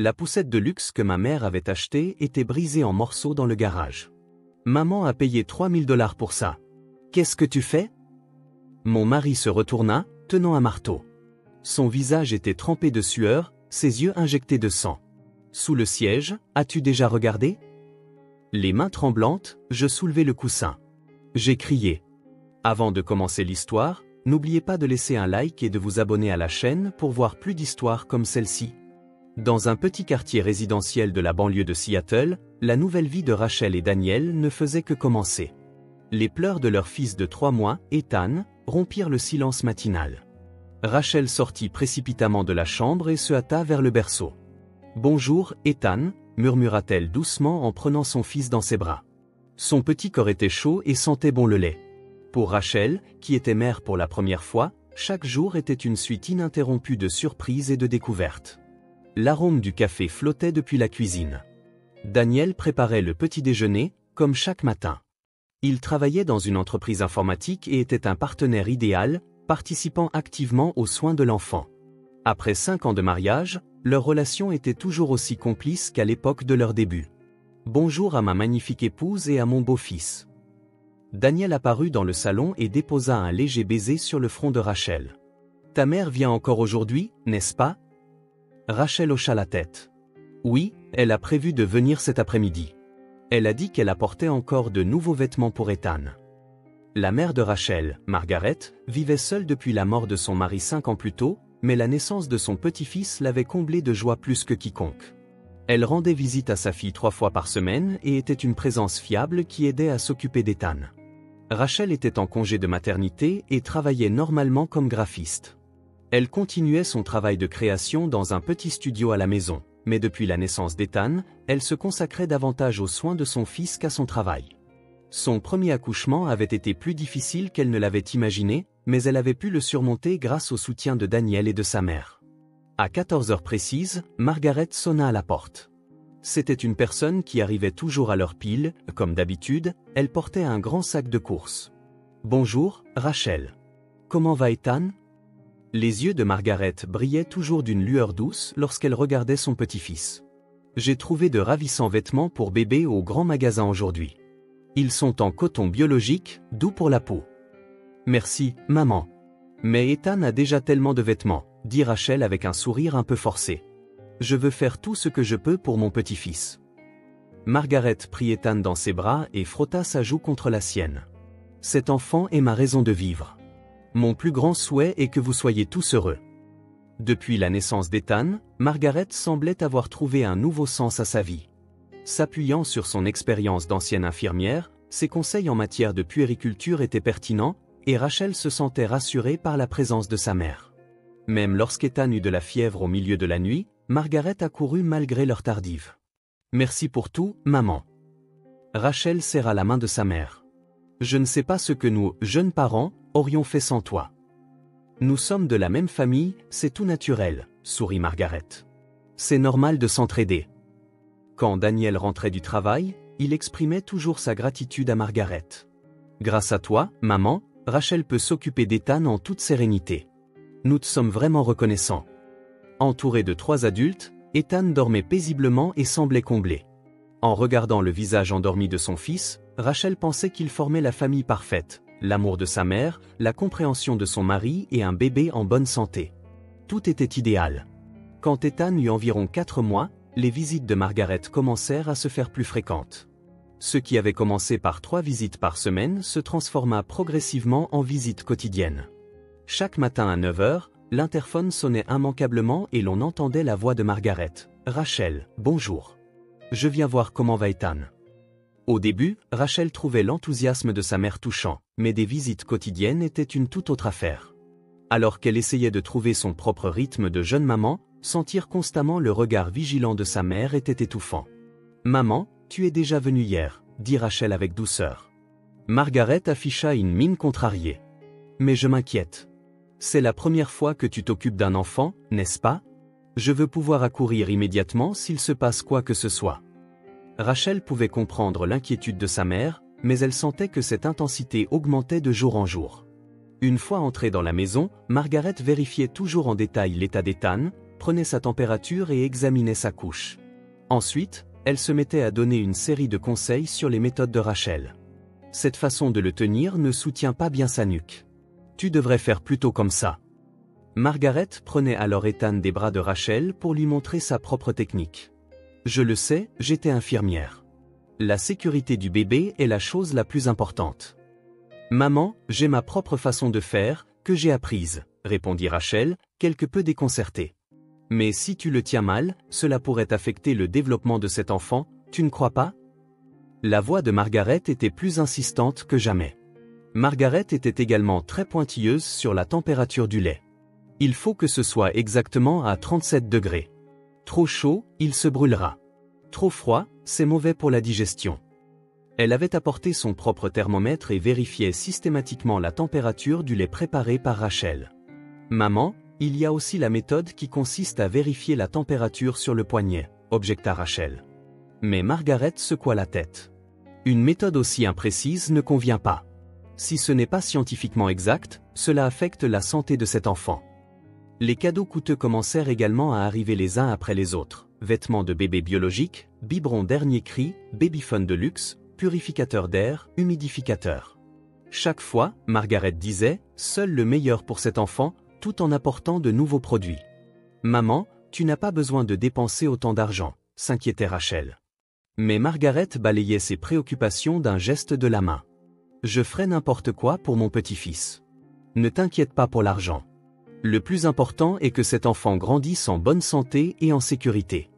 La poussette de luxe que ma mère avait achetée était brisée en morceaux dans le garage. Maman a payé 3000 $ pour ça. Qu'est-ce que tu fais? Mon mari se retourna, tenant un marteau. Son visage était trempé de sueur, ses yeux injectés de sang. Sous le siège, as-tu déjà regardé? Les mains tremblantes, je soulevai le coussin. J'ai crié. Avant de commencer l'histoire, n'oubliez pas de laisser un like et de vous abonner à la chaîne pour voir plus d'histoires comme celle-ci. Dans un petit quartier résidentiel de la banlieue de Seattle, la nouvelle vie de Rachel et Daniel ne faisait que commencer. Les pleurs de leur fils de 3 mois, Ethan, rompirent le silence matinal. Rachel sortit précipitamment de la chambre et se hâta vers le berceau. « Bonjour, Ethan », murmura-t-elle doucement en prenant son fils dans ses bras. Son petit corps était chaud et sentait bon le lait. Pour Rachel, qui était mère pour la première fois, chaque jour était une suite ininterrompue de surprises et de découvertes. L'arôme du café flottait depuis la cuisine. Daniel préparait le petit déjeuner, comme chaque matin. Il travaillait dans une entreprise informatique et était un partenaire idéal, participant activement aux soins de l'enfant. Après 5 ans de mariage, leur relation était toujours aussi complice qu'à l'époque de leur début. « Bonjour à ma magnifique épouse et à mon beau-fils. » Daniel apparut dans le salon et déposa un léger baiser sur le front de Rachel. « Ta mère vient encore aujourd'hui, n'est-ce pas? » Rachel hocha la tête. Oui, elle a prévu de venir cet après-midi. Elle a dit qu'elle apportait encore de nouveaux vêtements pour Ethan. La mère de Rachel, Margaret, vivait seule depuis la mort de son mari 5 ans plus tôt, mais la naissance de son petit-fils l'avait comblée de joie plus que quiconque. Elle rendait visite à sa fille 3 fois par semaine et était une présence fiable qui aidait à s'occuper d'Ethan. Rachel était en congé de maternité et travaillait normalement comme graphiste. Elle continuait son travail de création dans un petit studio à la maison, mais depuis la naissance d'Ethan, elle se consacrait davantage aux soins de son fils qu'à son travail. Son premier accouchement avait été plus difficile qu'elle ne l'avait imaginé, mais elle avait pu le surmonter grâce au soutien de Daniel et de sa mère. À 14 heures précises, Margaret sonna à la porte. C'était une personne qui arrivait toujours à l'heure pile, comme d'habitude, elle portait un grand sac de courses. « Bonjour, Rachel. Comment va Ethan ?» Les yeux de Margaret brillaient toujours d'une lueur douce lorsqu'elle regardait son petit-fils. « J'ai trouvé de ravissants vêtements pour bébé au grand magasin aujourd'hui. Ils sont en coton biologique, doux pour la peau. »« Merci, maman. Mais Ethan a déjà tellement de vêtements, » dit Rachel avec un sourire un peu forcé. « Je veux faire tout ce que je peux pour mon petit-fils. » Margaret prit Ethan dans ses bras et frotta sa joue contre la sienne. « Cet enfant est ma raison de vivre. Mon plus grand souhait est que vous soyez tous heureux. » Depuis la naissance d'Ethan, Margaret semblait avoir trouvé un nouveau sens à sa vie. S'appuyant sur son expérience d'ancienne infirmière, ses conseils en matière de puériculture étaient pertinents, et Rachel se sentait rassurée par la présence de sa mère. Même lorsqu'Ethan eut de la fièvre au milieu de la nuit, Margaret accourut malgré l'heure tardive. « Merci pour tout, maman. » Rachel serra la main de sa mère. « Je ne sais pas ce que nous, jeunes parents, aurions fait sans toi. »« Nous sommes de la même famille, c'est tout naturel, » sourit Margaret. « C'est normal de s'entraider. » Quand Daniel rentrait du travail, il exprimait toujours sa gratitude à Margaret. « Grâce à toi, maman, Rachel peut s'occuper d'Ethan en toute sérénité. Nous te sommes vraiment reconnaissants. » Entouré de 3 adultes, Ethan dormait paisiblement et semblait comblé. En regardant le visage endormi de son fils, Rachel pensait qu'il formait la famille parfaite, l'amour de sa mère, la compréhension de son mari et un bébé en bonne santé. Tout était idéal. Quand Ethan eut environ 4 mois, les visites de Margaret commencèrent à se faire plus fréquentes. Ce qui avait commencé par 3 visites par semaine se transforma progressivement en visites quotidiennes. Chaque matin à 9 heures, l'interphone sonnait immanquablement et l'on entendait la voix de Margaret. « Rachel, bonjour. Je viens voir comment va Ethan. » Au début, Rachel trouvait l'enthousiasme de sa mère touchant, mais des visites quotidiennes étaient une toute autre affaire. Alors qu'elle essayait de trouver son propre rythme de jeune maman, sentir constamment le regard vigilant de sa mère était étouffant. « Maman, tu es déjà venue hier, » dit Rachel avec douceur. Margaret afficha une mine contrariée. « Mais je m'inquiète. C'est la première fois que tu t'occupes d'un enfant, n'est-ce pas? Je veux pouvoir accourir immédiatement s'il se passe quoi que ce soit. » Rachel pouvait comprendre l'inquiétude de sa mère, mais elle sentait que cette intensité augmentait de jour en jour. Une fois entrée dans la maison, Margaret vérifiait toujours en détail l'état d'Ethan, prenait sa température et examinait sa couche. Ensuite, elle se mettait à donner une série de conseils sur les méthodes de Rachel. Cette façon de le tenir ne soutient pas bien sa nuque. Tu devrais faire plutôt comme ça. Margaret prenait alors Ethan des bras de Rachel pour lui montrer sa propre technique. Je le sais, j'étais infirmière. La sécurité du bébé est la chose la plus importante. Maman, j'ai ma propre façon de faire, que j'ai apprise, répondit Rachel, quelque peu déconcertée. Mais si tu le tiens mal, cela pourrait affecter le développement de cet enfant, tu ne crois pas? La voix de Margaret était plus insistante que jamais. Margaret était également très pointilleuse sur la température du lait. Il faut que ce soit exactement à 37 degrés. Trop chaud, il se brûlera. Trop froid, c'est mauvais pour la digestion. Elle avait apporté son propre thermomètre et vérifiait systématiquement la température du lait préparé par Rachel. Maman, il y a aussi la méthode qui consiste à vérifier la température sur le poignet, objecta Rachel. Mais Margaret secoua la tête. Une méthode aussi imprécise ne convient pas. Si ce n'est pas scientifiquement exact, cela affecte la santé de cet enfant. Les cadeaux coûteux commencèrent également à arriver les uns après les autres. Vêtements de bébé biologiques, biberon dernier cri, babyphone de luxe, purificateur d'air, humidificateur. Chaque fois, Margaret disait, seul le meilleur pour cet enfant, tout en apportant de nouveaux produits. Maman, tu n'as pas besoin de dépenser autant d'argent, s'inquiétait Rachel. Mais Margaret balayait ses préoccupations d'un geste de la main. Je ferai n'importe quoi pour mon petit-fils. Ne t'inquiète pas pour l'argent. Le plus important est que cet enfant grandisse en bonne santé et en sécurité.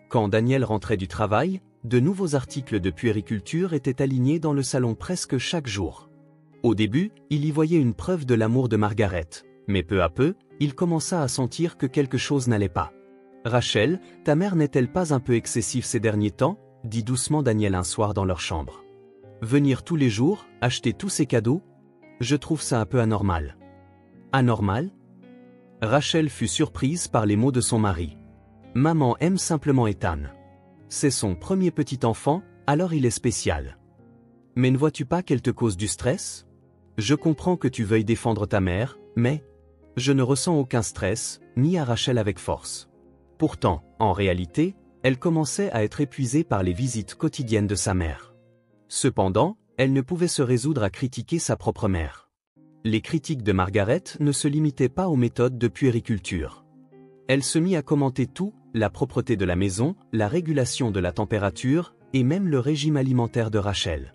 Quand Daniel rentrait du travail, de nouveaux articles de puériculture étaient alignés dans le salon presque chaque jour. Au début, il y voyait une preuve de l'amour de Margaret, mais peu à peu, il commença à sentir que quelque chose n'allait pas. « Rachel, ta mère n'est-elle pas un peu excessive ces derniers temps ?» dit doucement Daniel un soir dans leur chambre. « Venir tous les jours, acheter tous ces cadeaux? Je trouve ça un peu anormal. » Anormal? Rachel fut surprise par les mots de son mari. Maman aime simplement Ethan. C'est son premier petit enfant, alors il est spécial. Mais ne vois-tu pas qu'elle te cause du stress? Je comprends que tu veuilles défendre ta mère, mais je ne ressens aucun stress, ni à Rachel avec force. Pourtant, en réalité, elle commençait à être épuisée par les visites quotidiennes de sa mère. Cependant, elle ne pouvait se résoudre à critiquer sa propre mère. Les critiques de Margaret ne se limitaient pas aux méthodes de puériculture. Elle se mit à commenter tout, la propreté de la maison, la régulation de la température, et même le régime alimentaire de Rachel.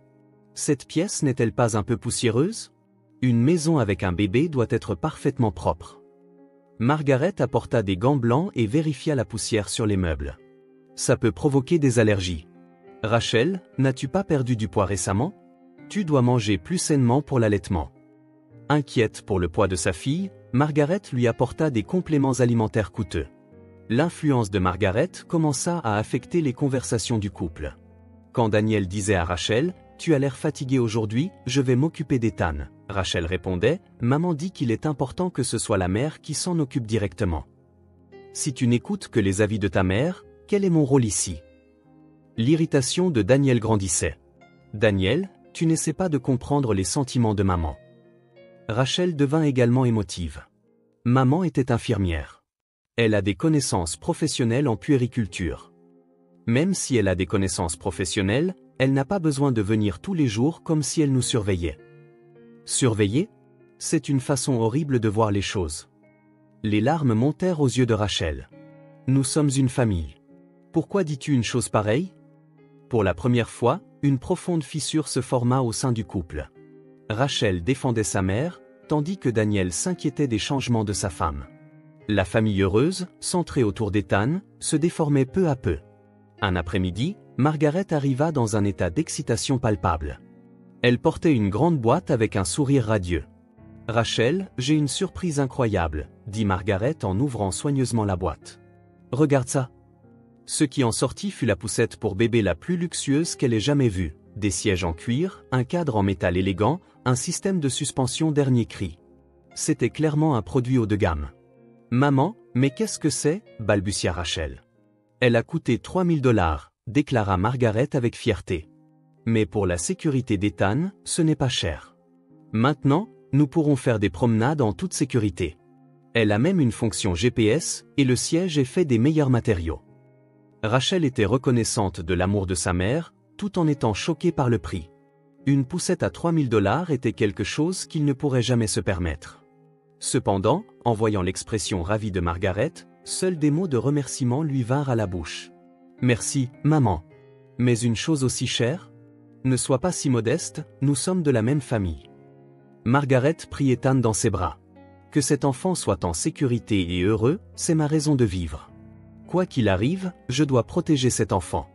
Cette pièce n'est-elle pas un peu poussiéreuse? Une maison avec un bébé doit être parfaitement propre. Margaret apporta des gants blancs et vérifia la poussière sur les meubles. Ça peut provoquer des allergies. Rachel, n'as-tu pas perdu du poids récemment? Tu dois manger plus sainement pour l'allaitement. Inquiète pour le poids de sa fille, Margaret lui apporta des compléments alimentaires coûteux. L'influence de Margaret commença à affecter les conversations du couple. Quand Daniel disait à Rachel, « Tu as l'air fatiguée aujourd'hui, je vais m'occuper d'Ethan », Rachel répondait, « Maman dit qu'il est important que ce soit la mère qui s'en occupe directement. Si tu n'écoutes que les avis de ta mère, quel est mon rôle ici ?» L'irritation de Daniel grandissait. « Daniel, tu n'essaies pas de comprendre les sentiments de maman. » Rachel devint également émotive. Maman était infirmière. Elle a des connaissances professionnelles en puériculture. Même si elle a des connaissances professionnelles, elle n'a pas besoin de venir tous les jours comme si elle nous surveillait. Surveiller? C'est une façon horrible de voir les choses. Les larmes montèrent aux yeux de Rachel. Nous sommes une famille. Pourquoi dis-tu une chose pareille? Pour la première fois, une profonde fissure se forma au sein du couple. Rachel défendait sa mère, tandis que Daniel s'inquiétait des changements de sa femme. La famille heureuse, centrée autour d'Ethan, se déformait peu à peu. Un après-midi, Margaret arriva dans un état d'excitation palpable. Elle portait une grande boîte avec un sourire radieux. « Rachel, j'ai une surprise incroyable », dit Margaret en ouvrant soigneusement la boîte. « Regarde ça !» Ce qui en sortit fut la poussette pour bébé la plus luxueuse qu'elle ait jamais vue. Des sièges en cuir, un cadre en métal élégant, un système de suspension dernier cri. C'était clairement un produit haut de gamme. « Maman, mais qu'est-ce que c'est ?» balbutia Rachel. « Elle a coûté 3 000 $, déclara Margaret avec fierté. « Mais pour la sécurité d'Ethan, ce n'est pas cher. Maintenant, nous pourrons faire des promenades en toute sécurité. » Elle a même une fonction GPS et le siège est fait des meilleurs matériaux. Rachel était reconnaissante de l'amour de sa mère, tout en étant choquée par le prix. Une poussette à 3000 $ était quelque chose qu'il ne pourrait jamais se permettre. Cependant, en voyant l'expression ravie de Margaret, seuls des mots de remerciement lui vinrent à la bouche. « Merci, maman. Mais une chose aussi chère ? Ne sois pas si modeste, nous sommes de la même famille. » Margaret prit Ethan dans ses bras. « Que cet enfant soit en sécurité et heureux, c'est ma raison de vivre. Quoi qu'il arrive, je dois protéger cet enfant. »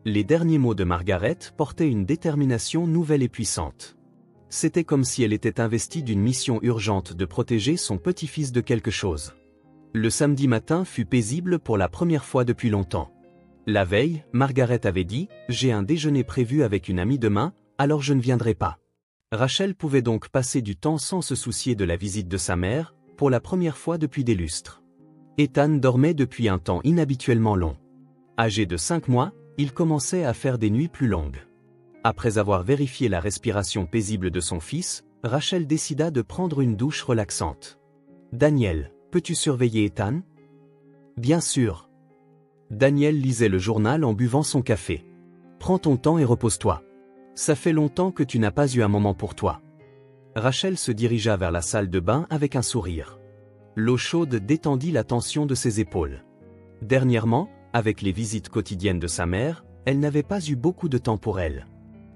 Les derniers mots de Margaret portaient une détermination nouvelle et puissante. C'était comme si elle était investie d'une mission urgente de protéger son petit-fils de quelque chose. Le samedi matin fut paisible pour la première fois depuis longtemps. La veille, Margaret avait dit « J'ai un déjeuner prévu avec une amie demain, alors je ne viendrai pas. » Rachel pouvait donc passer du temps sans se soucier de la visite de sa mère, pour la première fois depuis des lustres. Ethan dormait depuis un temps inhabituellement long. Âgé de 5 mois, il commençait à faire des nuits plus longues. Après avoir vérifié la respiration paisible de son fils, Rachel décida de prendre une douche relaxante. « Daniel, peux-tu surveiller Ethan ? » « Bien sûr. » Daniel lisait le journal en buvant son café. « Prends ton temps et repose-toi. Ça fait longtemps que tu n'as pas eu un moment pour toi. » Rachel se dirigea vers la salle de bain avec un sourire. L'eau chaude détendit la tension de ses épaules. Dernièrement, avec les visites quotidiennes de sa mère, elle n'avait pas eu beaucoup de temps pour elle.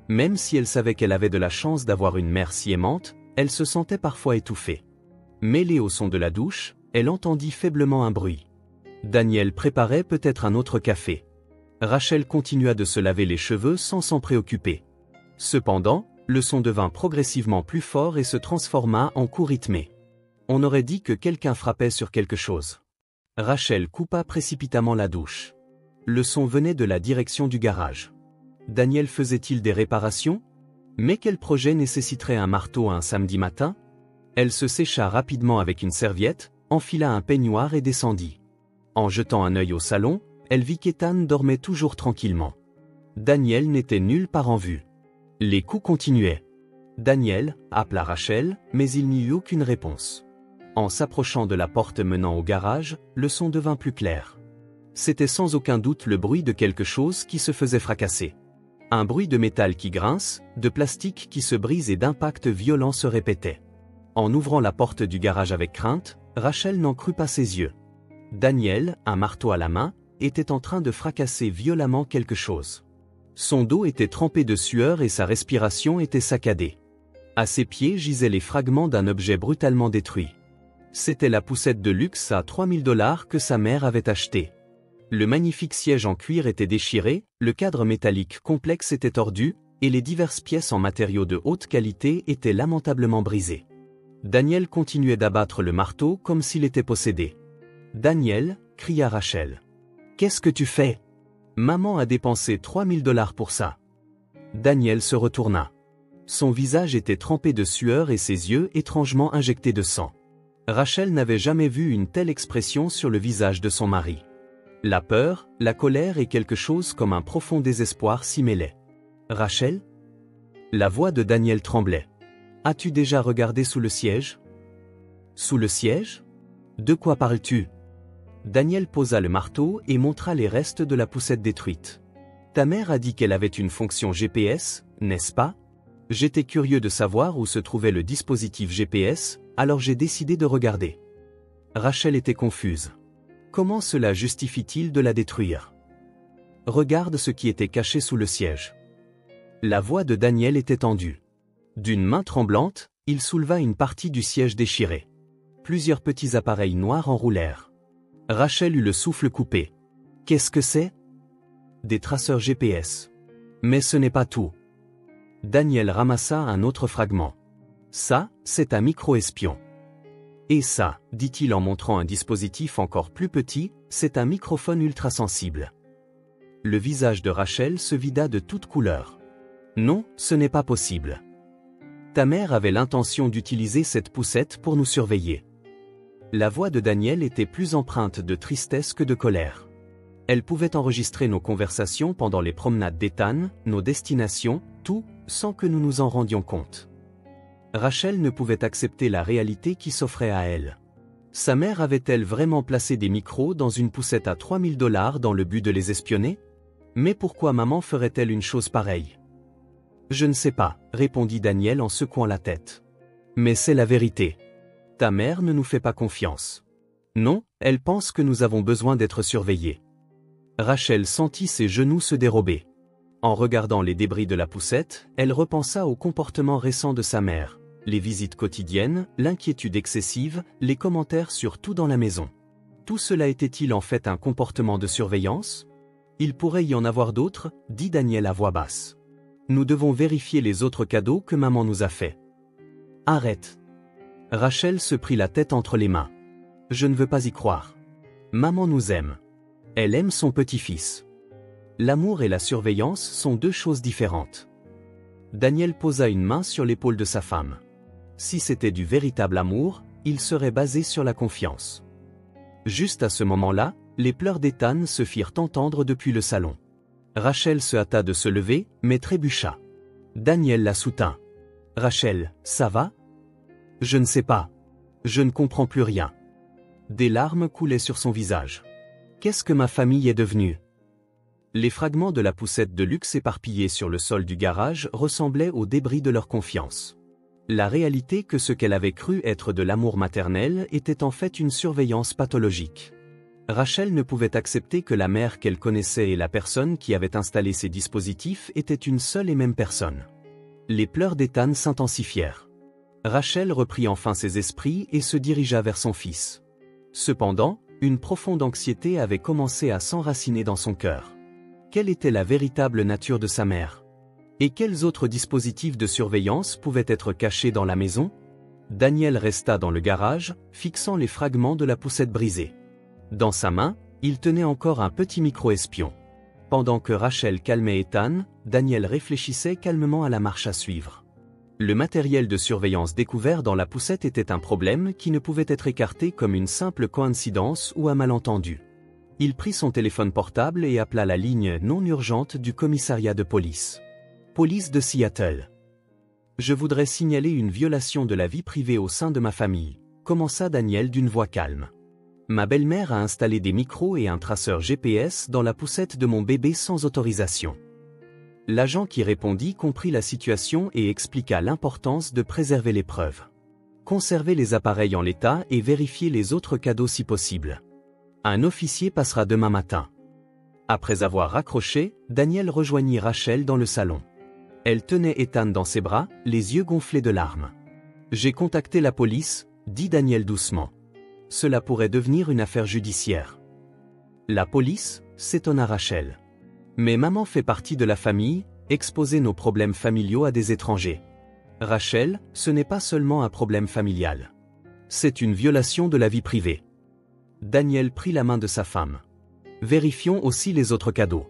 Même si elle savait qu'elle avait de la chance d'avoir une mère si aimante, elle se sentait parfois étouffée. Mêlée au son de la douche, elle entendit faiblement un bruit. Daniel préparait peut-être un autre café. Rachel continua de se laver les cheveux sans s'en préoccuper. Cependant, le son devint progressivement plus fort et se transforma en coups rythmés. On aurait dit que quelqu'un frappait sur quelque chose. Rachel coupa précipitamment la douche. Le son venait de la direction du garage. Daniel faisait-il des réparations ? Mais quel projet nécessiterait un marteau un samedi matin ? Elle se sécha rapidement avec une serviette, enfila un peignoir et descendit. En jetant un œil au salon, elle vit qu'Ethan dormait toujours tranquillement. Daniel n'était nulle part en vue. Les coups continuaient. Daniel appela Rachel, mais il n'y eut aucune réponse. En s'approchant de la porte menant au garage, le son devint plus clair. C'était sans aucun doute le bruit de quelque chose qui se faisait fracasser. Un bruit de métal qui grince, de plastique qui se brise et d'impacts violents se répétait. En ouvrant la porte du garage avec crainte, Rachel n'en crut pas ses yeux. Daniel, un marteau à la main, était en train de fracasser violemment quelque chose. Son dos était trempé de sueur et sa respiration était saccadée. À ses pieds gisaient les fragments d'un objet brutalement détruit. C'était la poussette de luxe à 3000 $ que sa mère avait achetée. Le magnifique siège en cuir était déchiré, le cadre métallique complexe était tordu, et les diverses pièces en matériaux de haute qualité étaient lamentablement brisées. Daniel continuait d'abattre le marteau comme s'il était possédé. « Daniel » cria Rachel. « Qu'est-ce que tu fais ? Maman a dépensé 3000 $ pour ça. » Daniel se retourna. Son visage était trempé de sueur et ses yeux étrangement injectés de sang. Rachel n'avait jamais vu une telle expression sur le visage de son mari. La peur, la colère et quelque chose comme un profond désespoir s'y mêlaient. « Rachel ?» La voix de Daniel tremblait. « As-tu déjà regardé sous le siège ? » « Sous le siège ? De quoi parles-tu ? » Daniel posa le marteau et montra les restes de la poussette détruite. « Ta mère a dit qu'elle avait une fonction GPS, n'est-ce pas ? J'étais curieux de savoir où se trouvait le dispositif GPS, alors j'ai décidé de regarder. » Rachel était confuse. Comment cela justifie-t-il de la détruire ? Regarde ce qui était caché sous le siège. La voix de Daniel était tendue. D'une main tremblante, il souleva une partie du siège déchiré. Plusieurs petits appareils noirs enroulèrent. Rachel eut le souffle coupé. Qu'est-ce que c'est ? Des traceurs GPS. Mais ce n'est pas tout. Daniel ramassa un autre fragment. Ça, c'est un micro-espion. Et ça, dit-il en montrant un dispositif encore plus petit, c'est un microphone ultrasensible. Le visage de Rachel se vida de toute couleur. Non, ce n'est pas possible. Ta mère avait l'intention d'utiliser cette poussette pour nous surveiller. La voix de Daniel était plus empreinte de tristesse que de colère. Elle pouvait enregistrer nos conversations pendant les promenades d'Ethan, nos destinations, tout, sans que nous nous en rendions compte. Rachel ne pouvait accepter la réalité qui s'offrait à elle. Sa mère avait-elle vraiment placé des micros dans une poussette à 3000 $ dans le but de les espionner? Mais pourquoi maman ferait-elle une chose pareille? Je ne sais pas, répondit Daniel en secouant la tête. Mais c'est la vérité. Ta mère ne nous fait pas confiance. Non, elle pense que nous avons besoin d'être surveillés. Rachel sentit ses genoux se dérober. En regardant les débris de la poussette, elle repensa au comportement récent de sa mère. Les visites quotidiennes, l'inquiétude excessive, les commentaires sur tout dans la maison. Tout cela était-il en fait un comportement de surveillance? Il pourrait y en avoir d'autres, dit Daniel à voix basse. Nous devons vérifier les autres cadeaux que maman nous a faits. Arrête. Rachel se prit la tête entre les mains. Je ne veux pas y croire. Maman nous aime. Elle aime son petit-fils. L'amour et la surveillance sont deux choses différentes. Daniel posa une main sur l'épaule de sa femme. Si c'était du véritable amour, il serait basé sur la confiance. Juste à ce moment-là, les pleurs d'Ethan se firent entendre depuis le salon. Rachel se hâta de se lever, mais trébucha. Daniel la soutint. Rachel, ça va? Je ne sais pas. Je ne comprends plus rien. Des larmes coulaient sur son visage. Qu'est-ce que ma famille est devenue? Les fragments de la poussette de luxe éparpillés sur le sol du garage ressemblaient aux débris de leur confiance. La réalité que ce qu'elle avait cru être de l'amour maternel était en fait une surveillance pathologique. Rachel ne pouvait accepter que la mère qu'elle connaissait et la personne qui avait installé ces dispositifs étaient une seule et même personne. Les pleurs d'Ethan s'intensifièrent. Rachel reprit enfin ses esprits et se dirigea vers son fils. Cependant, une profonde anxiété avait commencé à s'enraciner dans son cœur. Quelle était la véritable nature de sa mère? Et quels autres dispositifs de surveillance pouvaient être cachés dans la maison? Daniel resta dans le garage, fixant les fragments de la poussette brisée. Dans sa main, il tenait encore un petit micro-espion. Pendant que Rachel calmait Ethan, Daniel réfléchissait calmement à la marche à suivre. Le matériel de surveillance découvert dans la poussette était un problème qui ne pouvait être écarté comme une simple coïncidence ou un malentendu. Il prit son téléphone portable et appela la ligne non urgente du commissariat de police. Police de Seattle. Je voudrais signaler une violation de la vie privée au sein de ma famille, commença Daniel d'une voix calme. Ma belle-mère a installé des micros et un traceur GPS dans la poussette de mon bébé sans autorisation. L'agent qui répondit comprit la situation et expliqua l'importance de préserver les preuves. Conserver les appareils en l'état et vérifier les autres cadeaux si possible. Un officier passera demain matin. Après avoir raccroché, Daniel rejoignit Rachel dans le salon. Elle tenait Ethan dans ses bras, les yeux gonflés de larmes. J'ai contacté la police, dit Daniel doucement. Cela pourrait devenir une affaire judiciaire. La police, s'étonna Rachel. Mais maman fait partie de la famille, exposer nos problèmes familiaux à des étrangers. Rachel, ce n'est pas seulement un problème familial. C'est une violation de la vie privée. Daniel prit la main de sa femme. Vérifions aussi les autres cadeaux.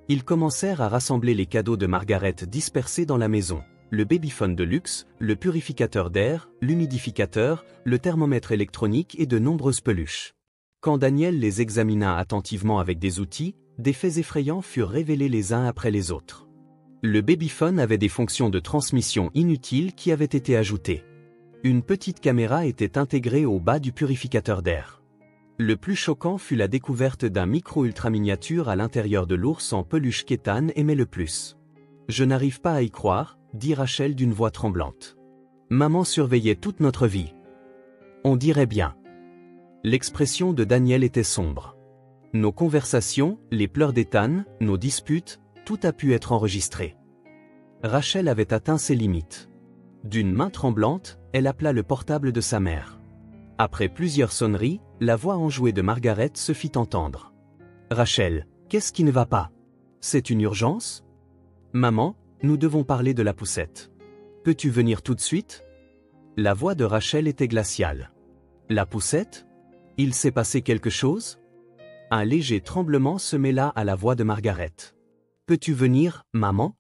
Ils commencèrent à rassembler les cadeaux de Margaret dispersés dans la maison. Le babyphone de luxe, le purificateur d'air, l'humidificateur, le thermomètre électronique et de nombreuses peluches. Quand Daniel les examina attentivement avec des outils, des faits effrayants furent révélés les uns après les autres. Le babyphone avait des fonctions de transmission inutiles qui avaient été ajoutées. Une petite caméra était intégrée au bas du purificateur d'air. Le plus choquant fut la découverte d'un micro ultra miniature à l'intérieur de l'ours en peluche qu'Ethan aimait le plus. Je n'arrive pas à y croire, dit Rachel d'une voix tremblante. Maman surveillait toute notre vie. On dirait bien. L'expression de Daniel était sombre. Nos conversations, les pleurs d'Ethan, nos disputes, tout a pu être enregistré. Rachel avait atteint ses limites. D'une main tremblante, elle appela le portable de sa mère. Après plusieurs sonneries, la voix enjouée de Margaret se fit entendre. « Rachel, qu'est-ce qui ne va pas? C'est une urgence? Maman, nous devons parler de la poussette. Peux-tu venir tout de suite ?» La voix de Rachel était glaciale. « La poussette? Il s'est passé quelque chose ?» Un léger tremblement se mêla à la voix de Margaret. « Peux-tu venir, maman ?»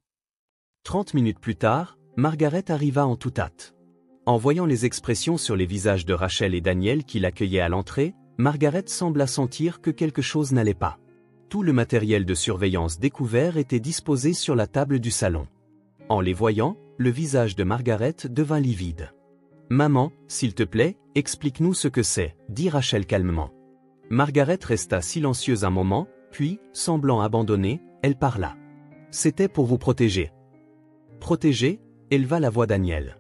30 minutes plus tard, Margaret arriva en toute hâte. En voyant les expressions sur les visages de Rachel et Daniel qui l'accueillaient à l'entrée, Margaret sembla sentir que quelque chose n'allait pas. Tout le matériel de surveillance découvert était disposé sur la table du salon. En les voyant, le visage de Margaret devint livide. « Maman, s'il te plaît, explique-nous ce que c'est, dit Rachel calmement. Margaret resta silencieuse un moment, puis, semblant abandonnée, elle parla. C'était pour vous protéger. Protéger, éleva la voix Daniel.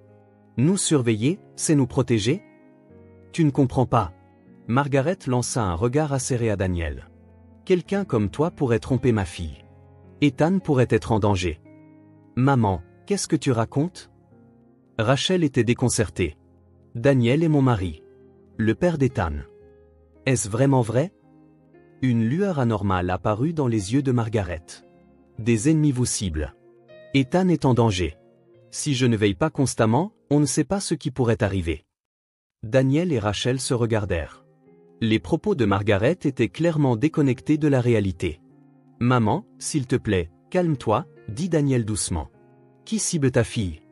Nous surveiller, c'est nous protéger? Tu ne comprends pas. Margaret lança un regard acéré à Daniel. Quelqu'un comme toi pourrait tromper ma fille. Ethan pourrait être en danger. Maman, qu'est-ce que tu racontes? Rachel était déconcertée. Daniel est mon mari. Le père d'Ethan. Est-ce vraiment vrai? Une lueur anormale apparut dans les yeux de Margaret. Des ennemis vous ciblent. Ethan est en danger. Si je ne veille pas constamment, on ne sait pas ce qui pourrait arriver. Daniel et Rachel se regardèrent. Les propos de Margaret étaient clairement déconnectés de la réalité. Maman, s'il te plaît, calme-toi, dit Daniel doucement. Qui cible ta fille?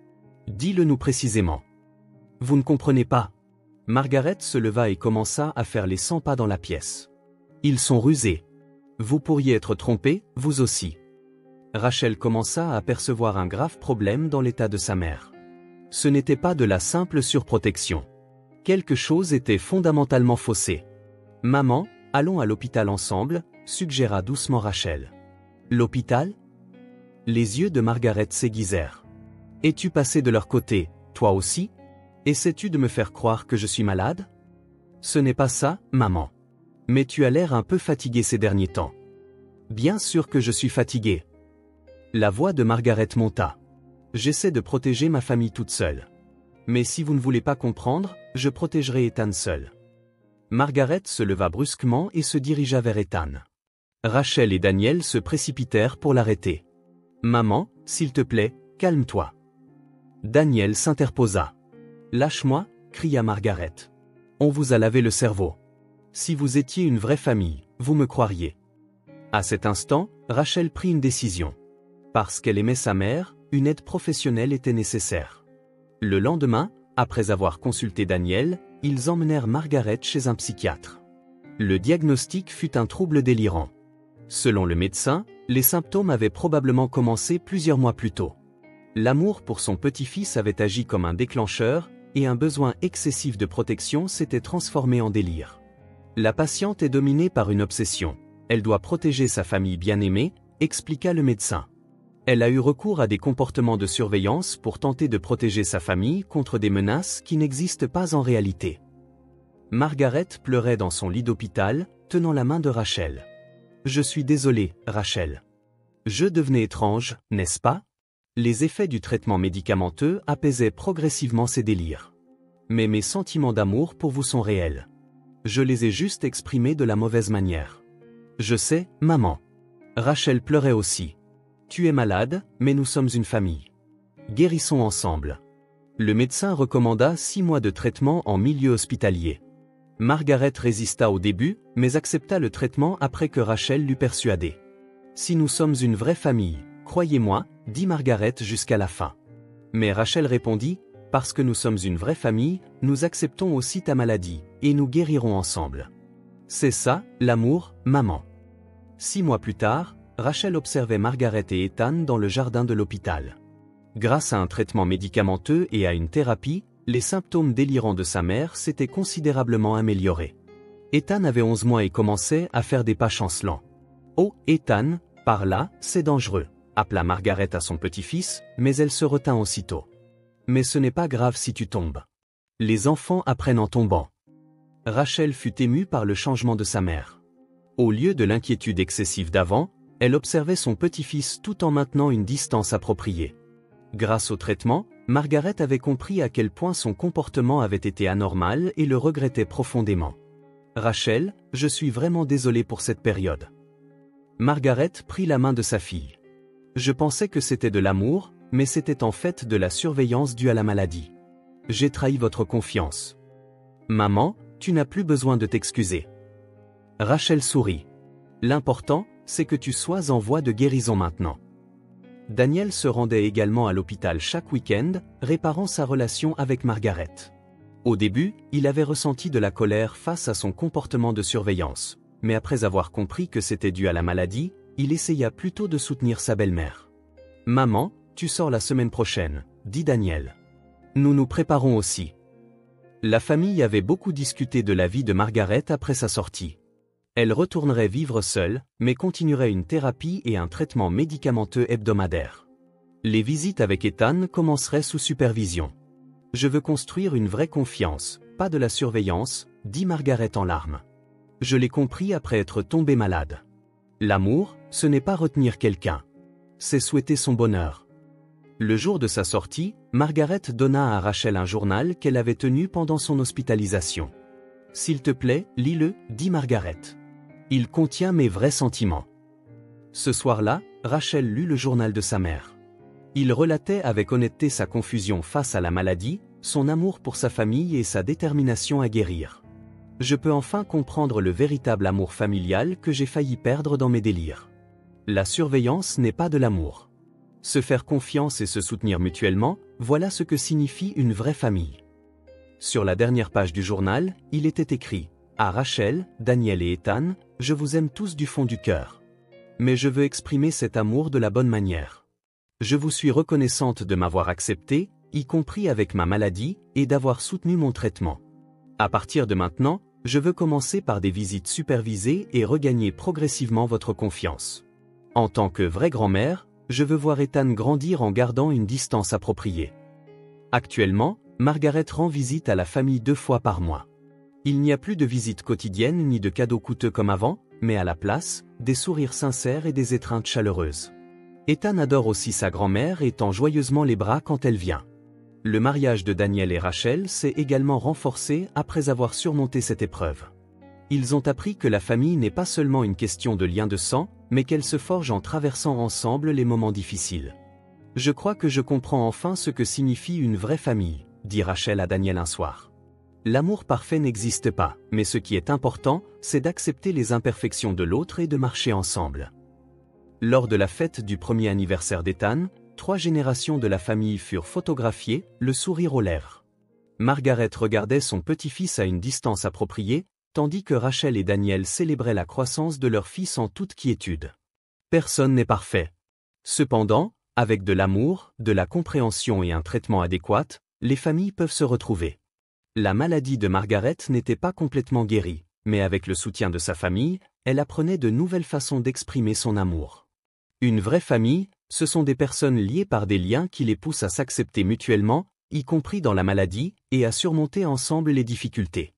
Dis-le-nous précisément. Vous ne comprenez pas. Margaret se leva et commença à faire les 100 pas dans la pièce. Ils sont rusés. Vous pourriez être trompé, vous aussi. Rachel commença à apercevoir un grave problème dans l'état de sa mère. Ce n'était pas de la simple surprotection. Quelque chose était fondamentalement faussé. Maman, allons à l'hôpital ensemble, suggéra doucement Rachel. L'hôpital? Les yeux de Margaret s'aiguisèrent. Es-tu passé de leur côté, toi aussi? Essaies-tu de me faire croire que je suis malade? Ce n'est pas ça, maman. Mais tu as l'air un peu fatiguée ces derniers temps. Bien sûr que je suis fatiguée. La voix de Margaret monta. J'essaie de protéger ma famille toute seule. Mais si vous ne voulez pas comprendre, je protégerai Ethan seul. Margaret se leva brusquement et se dirigea vers Ethan. Rachel et Daniel se précipitèrent pour l'arrêter. Maman, s'il te plaît, calme-toi. Daniel s'interposa. Lâche-moi, cria Margaret. On vous a lavé le cerveau. Si vous étiez une vraie famille, vous me croiriez. À cet instant, Rachel prit une décision. Parce qu'elle aimait sa mère, une aide professionnelle était nécessaire. Le lendemain, après avoir consulté Daniel, ils emmenèrent Margaret chez un psychiatre. Le diagnostic fut un trouble délirant. Selon le médecin, les symptômes avaient probablement commencé plusieurs mois plus tôt. L'amour pour son petit-fils avait agi comme un déclencheur, et un besoin excessif de protection s'était transformé en délire. La patiente est dominée par une obsession. Elle doit protéger sa famille bien-aimée, expliqua le médecin. Elle a eu recours à des comportements de surveillance pour tenter de protéger sa famille contre des menaces qui n'existent pas en réalité. Margaret pleurait dans son lit d'hôpital, tenant la main de Rachel. Je suis désolée, Rachel. Je devenais étrange, n'est-ce pas? Les effets du traitement médicamenteux apaisaient progressivement ses délires. Mais mes sentiments d'amour pour vous sont réels. Je les ai juste exprimés de la mauvaise manière. Je sais, maman. Rachel pleurait aussi. Tu es malade, mais nous sommes une famille. Guérissons ensemble. Le médecin recommanda 6 mois de traitement en milieu hospitalier. Margaret résista au début, mais accepta le traitement après que Rachel l'eut persuadée. Si nous sommes une vraie famille, croyez-moi, dit Margaret jusqu'à la fin. Mais Rachel répondit, parce que nous sommes une vraie famille, nous acceptons aussi ta maladie, et nous guérirons ensemble. C'est ça, l'amour, maman. 6 mois plus tard, Rachel observait Margaret et Ethan dans le jardin de l'hôpital. Grâce à un traitement médicamenteux et à une thérapie, les symptômes délirants de sa mère s'étaient considérablement améliorés. Ethan avait 11 mois et commençait à faire des pas chancelants. « Oh, Ethan, par là, c'est dangereux », appela Margaret à son petit-fils, mais elle se retint aussitôt. « Mais ce n'est pas grave si tu tombes. Les enfants apprennent en tombant. » Rachel fut émue par le changement de sa mère. Au lieu de l'inquiétude excessive d'avant, elle observait son petit-fils tout en maintenant une distance appropriée. Grâce au traitement, Margaret avait compris à quel point son comportement avait été anormal et le regrettait profondément. « Rachel, je suis vraiment désolée pour cette période. » Margaret prit la main de sa fille. « Je pensais que c'était de l'amour, mais c'était en fait de la surveillance due à la maladie. J'ai trahi votre confiance. Maman, tu n'as plus besoin de t'excuser. » Rachel sourit. « L'important, c'est que tu sois en voie de guérison maintenant. » Daniel se rendait également à l'hôpital chaque week-end, réparant sa relation avec Margaret. Au début, il avait ressenti de la colère face à son comportement de surveillance, mais après avoir compris que c'était dû à la maladie, il essaya plutôt de soutenir sa belle-mère. « Maman, tu sors la semaine prochaine, dit Daniel. Nous nous préparons aussi. La famille avait beaucoup discuté de la vie de Margaret après sa sortie. Elle retournerait vivre seule, mais continuerait une thérapie et un traitement médicamenteux hebdomadaire. Les visites avec Ethan commenceraient sous supervision. Je veux construire une vraie confiance, pas de la surveillance, dit Margaret en larmes. Je l'ai compris après être tombée malade. L'amour, ce n'est pas retenir quelqu'un. C'est souhaiter son bonheur. Le jour de sa sortie, Margaret donna à Rachel un journal qu'elle avait tenu pendant son hospitalisation. « S'il te plaît, lis-le, dit Margaret. Il contient mes vrais sentiments. » Ce soir-là, Rachel lut le journal de sa mère. Il relatait avec honnêteté sa confusion face à la maladie, son amour pour sa famille et sa détermination à guérir. « Je peux enfin comprendre le véritable amour familial que j'ai failli perdre dans mes délires. La surveillance n'est pas de l'amour. Se faire confiance et se soutenir mutuellement, voilà ce que signifie une vraie famille. » Sur la dernière page du journal, il était écrit « À Rachel, Daniel et Ethan, je vous aime tous du fond du cœur. Mais je veux exprimer cet amour de la bonne manière. Je vous suis reconnaissante de m'avoir accepté, y compris avec ma maladie, et d'avoir soutenu mon traitement. À partir de maintenant, je veux commencer par des visites supervisées et regagner progressivement votre confiance. En tant que vraie grand-mère, je veux voir Ethan grandir en gardant une distance appropriée. Actuellement, Margaret rend visite à la famille 2 fois par mois. Il n'y a plus de visites quotidiennes ni de cadeaux coûteux comme avant, mais à la place, des sourires sincères et des étreintes chaleureuses. Ethan adore aussi sa grand-mère et tend joyeusement les bras quand elle vient. Le mariage de Daniel et Rachel s'est également renforcé après avoir surmonté cette épreuve. Ils ont appris que la famille n'est pas seulement une question de lien de sang, mais qu'elle se forge en traversant ensemble les moments difficiles. « Je crois que je comprends enfin ce que signifie une vraie famille, » dit Rachel à Daniel un soir. L'amour parfait n'existe pas, mais ce qui est important, c'est d'accepter les imperfections de l'autre et de marcher ensemble. Lors de la fête du premier anniversaire d'Ethan, 3 générations de la famille furent photographiées, le sourire aux lèvres. Margaret regardait son petit-fils à une distance appropriée, tandis que Rachel et Daniel célébraient la croissance de leur fils en toute quiétude. Personne n'est parfait. Cependant, avec de l'amour, de la compréhension et un traitement adéquat, les familles peuvent se retrouver. La maladie de Margaret n'était pas complètement guérie, mais avec le soutien de sa famille, elle apprenait de nouvelles façons d'exprimer son amour. Une vraie famille, ce sont des personnes liées par des liens qui les poussent à s'accepter mutuellement, y compris dans la maladie, et à surmonter ensemble les difficultés.